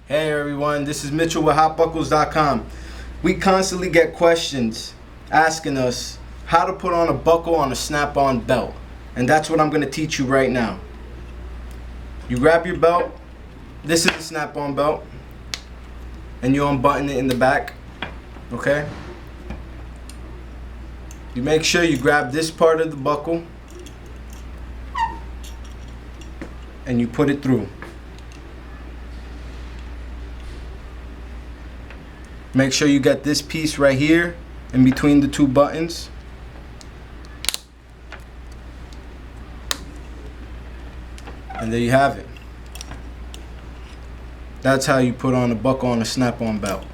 Hey everyone, this is Mitchell with HotBuckles.com. We constantly get questions asking us how to put on a buckle on a snap-on belt. And that's what I'm going to teach you right now. You grab your belt. This is a snap-on belt. And you unbutton it in the back. Okay? You make sure you grab this part of the buckle and you put it through. Make sure you get this piece right here in between the two buttons. And there you have it. That's how you put on a buckle on a snap-on belt.